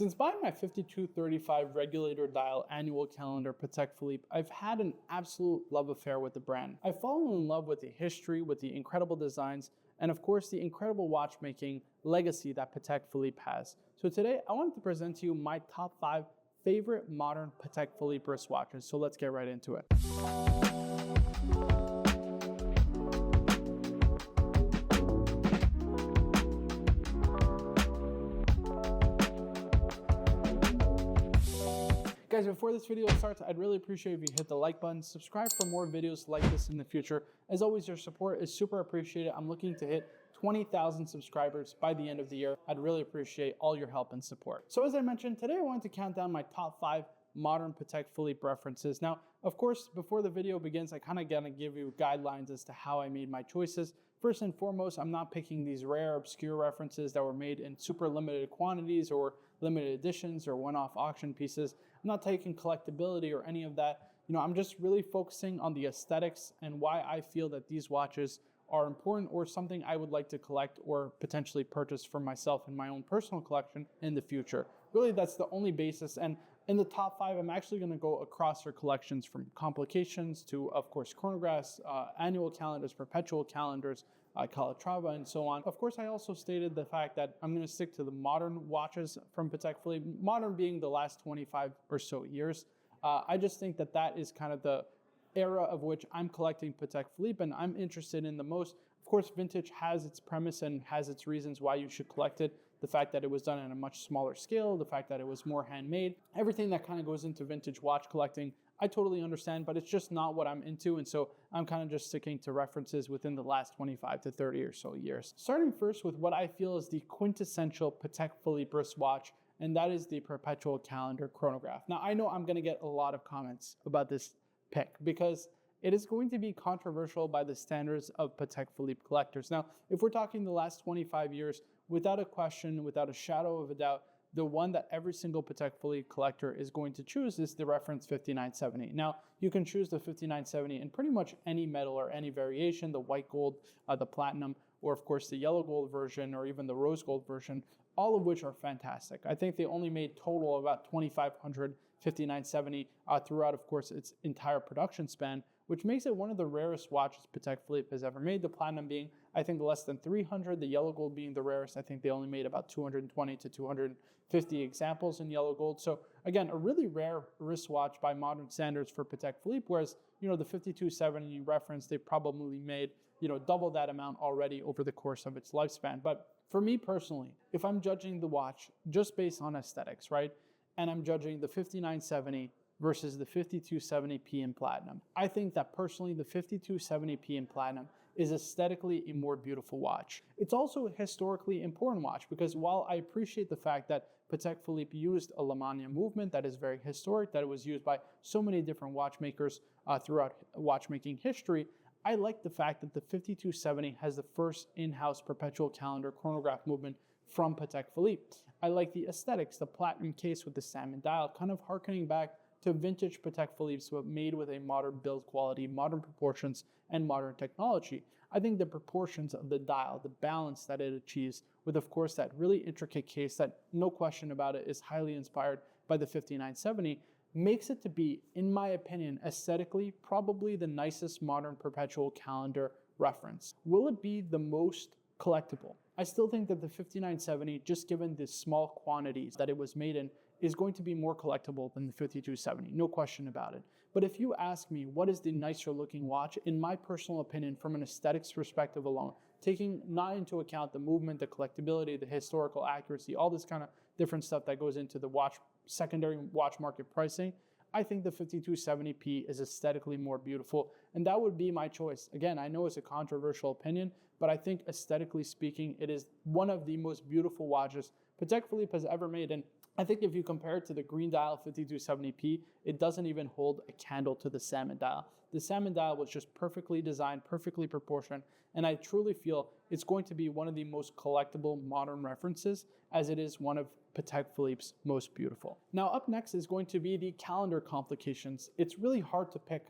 Since buying my 5235 regulator dial annual calendar Patek Philippe, I've had an absolute love affair with the brand. I've fallen in love with the history, with the incredible designs, and of course the incredible watchmaking legacy that Patek Philippe has. So today I wanted to present to you my top 5 favorite modern Patek Philippe wristwatches. So let's get right into it. Guys, before this video starts, I'd really appreciate if you hit the like button, subscribe for more videos like this in the future. As always, your support is super appreciated. I'm looking to hit 20,000 subscribers by the end of the year. I'd really appreciate all your help and support. So as I mentioned, today I wanted to count down my top 5 modern Patek Philippe references. Now, of course, before the video begins, I kind of gonna give you guidelines as to how I made my choices. First and foremost, I'm not picking these rare, obscure references that were made in super limited quantities or limited editions or one-off auction pieces. I'm not taking collectability or any of that. I'm just really focusing on the aesthetics and why I feel that these watches are important or something I would like to collect or potentially purchase for myself in my own personal collection in the future. Really, that's the only basis. And in the top 5, I'm actually going to go across their collections from complications to, of course, chronographs, annual calendars, perpetual calendars, Calatrava, and so on. Of course, I also stated the fact that I'm going to stick to the modern watches from Patek Philippe, modern being the last 25 or so years. I just think that that is kind of the era of which I'm collecting Patek Philippe and I'm interested in the most. Of course, vintage has its premise and has its reasons why you should collect it. The fact that it was done on a much smaller scale, the fact that it was more handmade, everything that kind of goes into vintage watch collecting, I totally understand, but it's just not what I'm into. And so I'm kind of just sticking to references within the last 25 to 30 or so years. Starting first with what I feel is the quintessential Patek Philippe wristwatch, and that is the Perpetual calendar chronograph. Now, I know I'm going to get a lot of comments about this pick because it is going to be controversial by the standards of Patek Philippe collectors. Now, if we're talking the last 25 years, without a question, without a shadow of a doubt, the one that every single Patek Philippe collector is going to choose is the reference 5970. Now, you can choose the 5970 in pretty much any metal or any variation, the white gold, the platinum, or of course the yellow gold version, or even the rose gold version, all of which are fantastic. I think they only made total about 2,500 5970 throughout, of course, its entire production span, which makes it one of the rarest watches Patek Philippe has ever made. The platinum being, I think, less than 300, the yellow gold being the rarest. I think they only made about 220 to 250 examples in yellow gold. So again, a really rare wristwatch by modern standards for Patek Philippe, whereas, the 5270 reference, they probably made, double that amount already over the course of its lifespan. But for me personally, if I'm judging the watch just based on aesthetics, right, and I'm judging the 5970 versus the 5270p in platinum, I think that personally the 5270p in platinum is aesthetically a more beautiful watch. It's also a historically important watch because while I appreciate the fact that Patek Philippe used a Lemania movement that is very historic, that it was used by so many different watchmakers throughout watchmaking history, I like the fact that the 5270 has the first in-house perpetual calendar chronograph movement from Patek Philippe. I like the aesthetics, the platinum case with the salmon dial, kind of harkening back to vintage Patek Philippe's, but made with a modern build quality, modern proportions, and modern technology. I think the proportions of the dial, the balance that it achieves, with of course that really intricate case that, no question about it, is highly inspired by the 5970, makes it to be, in my opinion, aesthetically, probably the nicest modern perpetual calendar reference. Will it be the most collectible? I still think that the 5970, just given the small quantities that it was made in, is going to be more collectible than the 5270, no question about it. But if you ask me what is the nicer looking watch, in my personal opinion, from an aesthetics perspective alone, taking not into account the movement, the collectability, the historical accuracy, all this kind of different stuff that goes into the watch, secondary watch market pricing, I think the 5270p is aesthetically more beautiful, and that would be my choice. Again, I know it's a controversial opinion, but I think aesthetically speaking, it is one of the most beautiful watches Patek Philippe has ever made. And I think if you compare it to the green dial 5270p, it doesn't even hold a candle to the salmon dial. The salmon dial was just perfectly designed, perfectly proportioned, and I truly feel it's going to be one of the most collectible modern references, as it is one of Patek Philippe's most beautiful. Now up next is going to be the calendar complications. It's really hard to pick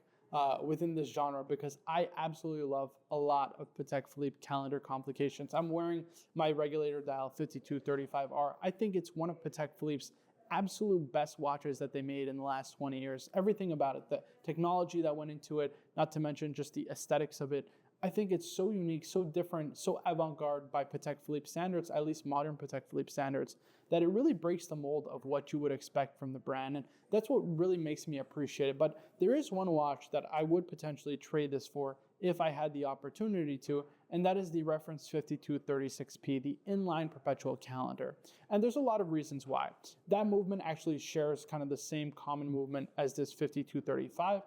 within this genre, because I absolutely love a lot of Patek Philippe calendar complications. I'm wearing my regulator dial 5235R. I think it's one of Patek Philippe's absolute best watches that they made in the last 20 years. Everything about it, the technology that went into it, not to mention just the aesthetics of it. I think it's so unique, so different, so avant-garde by Patek Philippe standards, at least modern Patek Philippe standards, that it really breaks the mold of what you would expect from the brand. And that's what really makes me appreciate it. But there is one watch that I would potentially trade this for if I had the opportunity to, and that is the reference 5236P, the inline perpetual calendar. And there's a lot of reasons why. That movement actually shares kind of the same common movement as this 5235.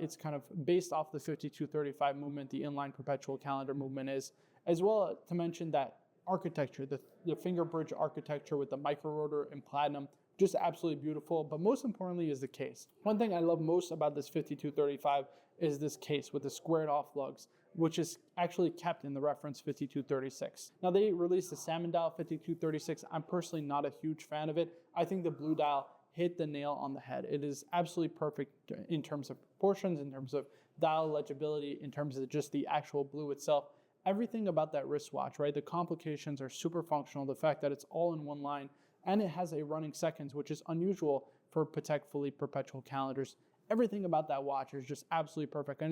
It's kind of based off the 5235 movement, the inline perpetual calendar movement is, as well to mention that architecture, the finger bridge architecture with the micro rotor in platinum, just absolutely beautiful. But most importantly is the case. One thing I love most about this 5235 is this case with the squared off lugs, which is actually kept in the reference 5236. Now they released the salmon dial 5236. I'm personally not a huge fan of it. I think the blue dial hit the nail on the head. It is absolutely perfect in terms of proportions, in terms of dial legibility, in terms of just the actual blue itself. Everything about that wristwatch, right? The complications are super functional. The fact that it's all in one line, and it has a running seconds, which is unusual for Patek Philippe perpetual calendars. Everything about that watch is just absolutely perfect. And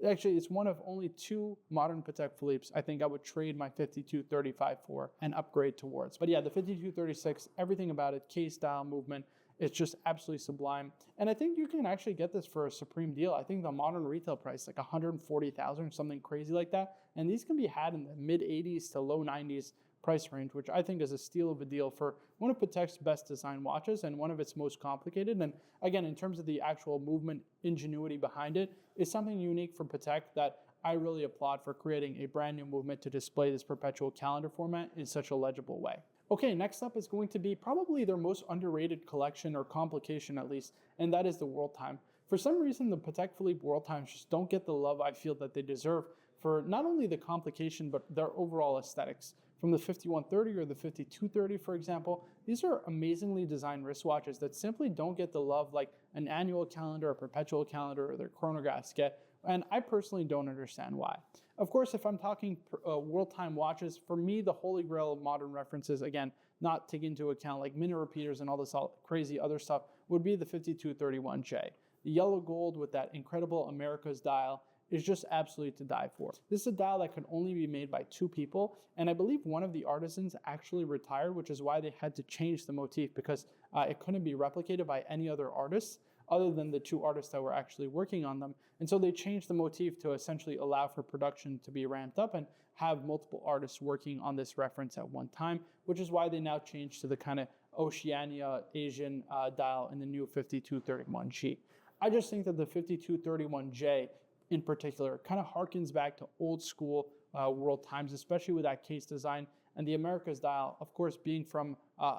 it's one of only two modern Patek Philippe's I think I would trade my 5235 for and upgrade towards. But yeah, the 5236, everything about it, case, dial, movement, it's just absolutely sublime. And I think you can actually get this for a supreme deal. I think the modern retail price, like 140,000, something crazy like that. And these can be had in the mid 80s to low 90s price range, which I think is a steal of a deal for one of Patek's best design watches and one of its most complicated. And again, in terms of the actual movement ingenuity behind it, it's something unique for Patek that I really applaud for creating a brand new movement to display this perpetual calendar format in such a legible way. Okay, next up is going to be probably their most underrated collection, or complication at least, and that is the World Time. For some reason, the Patek Philippe World Times just don't get the love I feel that they deserve for not only the complication, but their overall aesthetics. From the 5130 or the 5230, for example, these are amazingly designed wristwatches that simply don't get the love like an annual calendar, a perpetual calendar, or their chronographs get, and I personally don't understand why. Of course, if I'm talking World Time watches, for me, the holy grail of modern references, again, not taking into account like minute repeaters and all this crazy other stuff, would be the 5231J. The yellow gold with that incredible America's dial is just absolutely to die for. This is a dial that could only be made by two people, and I believe one of the artisans actually retired, which is why they had to change the motif, because it couldn't be replicated by any other artists other than the two artists that were actually working on them. And so they changed the motif to essentially allow for production to be ramped up and have multiple artists working on this reference at one time, which is why they now changed to the kind of Oceania Asian dial in the new 5231G. I just think that the 5231J in particular kind of harkens back to old school World Times, especially with that case design, and the America's dial, of course, being from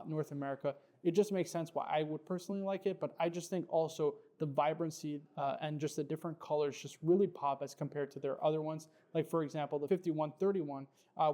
North America. It just makes sense why I would personally like it, but I just think also the vibrancy and just the different colors just really pop as compared to their other ones. Like, for example, the 5131,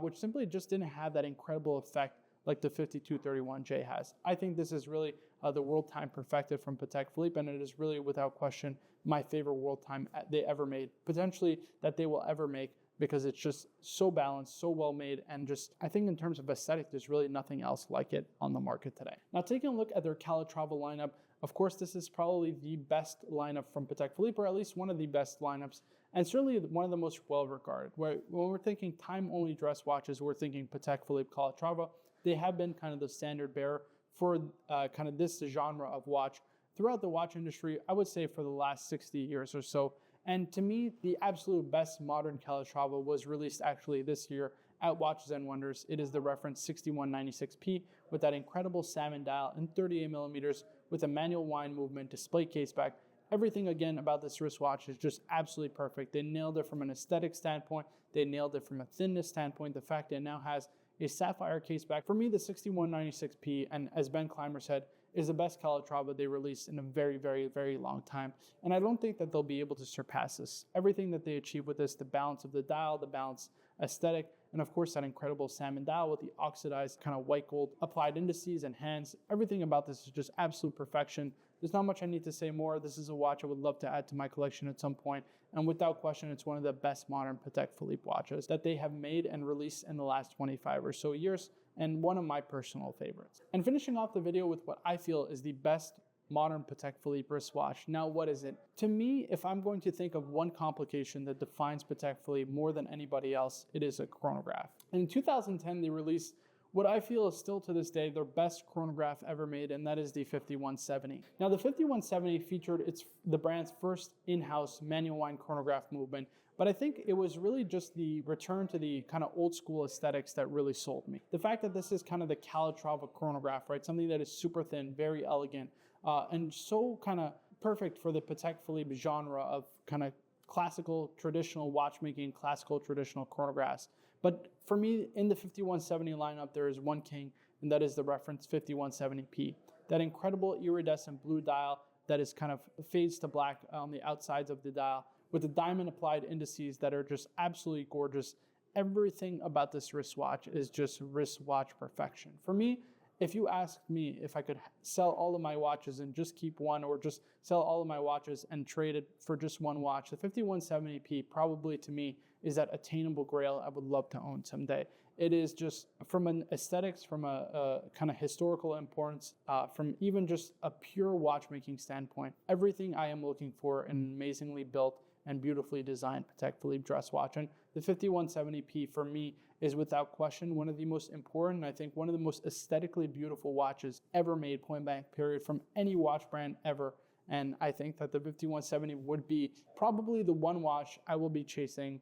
which simply just didn't have that incredible effect like the 5231J has. I think this is really the World Time perfected from Patek Philippe, and it is really, without question, my favorite World Time they ever made, potentially that they will ever make, because it's just so balanced, so well made, and just, I think in terms of aesthetic, there's really nothing else like it on the market today. Now, taking a look at their Calatrava lineup, of course, this is probably the best lineup from Patek Philippe, or at least one of the best lineups, and certainly one of the most well-regarded. When we're thinking time-only dress watches, we're thinking Patek Philippe Calatrava. They have been kind of the standard bearer for kind of this genre of watch throughout the watch industry, I would say for the last 60 years or so. And to me, the absolute best modern Calatrava was released actually this year at Watches and Wonders. It is the reference 6196P with that incredible salmon dial in 38 millimeters with a manual wind movement, display case back. Everything again about this wristwatch is just absolutely perfect. They nailed it from an aesthetic standpoint. They nailed it from a thinness standpoint. The fact that it now has a sapphire case back. For me, the 6196P, and as Ben Clymer said, is the best Calatrava they released in a very, very, very long time. And I don't think that they'll be able to surpass this. Everything that they achieve with this, the balance of the dial, the balance aesthetic, And of course, that incredible salmon dial with the oxidized kind of white gold applied indices and hands. Everything about this is just absolute perfection. There's not much I need to say more. This is a watch I would love to add to my collection at some point. And without question, it's one of the best modern Patek Philippe watches that they have made and released in the last 25 or so years, and one of my personal favorites. And finishing off the video with what I feel is the best modern Patek Philippe wristwatch. Now, what is it? To me, if I'm going to think of one complication that defines Patek Philippe more than anybody else, it is a chronograph. And in 2010, they released what I feel is still to this day their best chronograph ever made, and that is the 5170. Now, the 5170 featured the brand's first in-house manual wind chronograph movement, but I think it was really just the return to the kind of old school aesthetics that really sold me. The fact that this is kind of the Calatrava chronograph, right? Something that is super thin, very elegant, and so kind of perfect for the Patek Philippe genre of kind of classical, traditional watchmaking, classical, traditional chronographs. But for me, in the 5170 lineup, there is one king, and that is the reference 5170p. That incredible iridescent blue dial that is kind of fades to black on the outsides of the dial, with the diamond applied indices that are just absolutely gorgeous. Everything about this wristwatch is just wristwatch perfection. For me, if you asked me if I could sell all of my watches and just keep one, or just sell all of my watches and trade it for just one watch, the 5170p probably to me is that attainable grail I would love to own someday. It is just, from an aesthetics, from a kind of historical importance, from even just a pure watchmaking standpoint, everything I am looking for in an amazingly built and beautifully designed Patek Philippe dress watch. And the 5170p for me is without question one of the most important, I think one of the most aesthetically beautiful watches ever made, point blank period, from any watch brand ever. And I think that the 5170 would be probably the one watch I will be chasing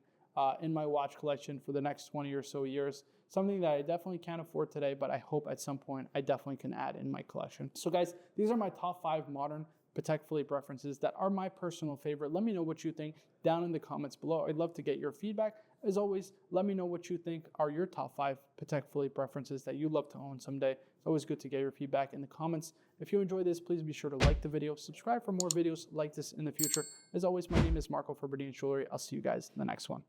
in my watch collection for the next 20 or so years. Something that I definitely can't afford today, but I hope at some point I definitely can add in my collection. So guys, these are my top 5 modern Patek Philippe references that are my personal favorite. Let me know what you think down in the comments below. I'd love to get your feedback. As always, let me know what you think are your top 5 Patek Philippe references that you'd love to own someday. It's always good to get your feedback in the comments. If you enjoyed this, please be sure to like the video, subscribe for more videos like this in the future. As always, my name is Marco for Berdini Jewelry. I'll see you guys in the next one.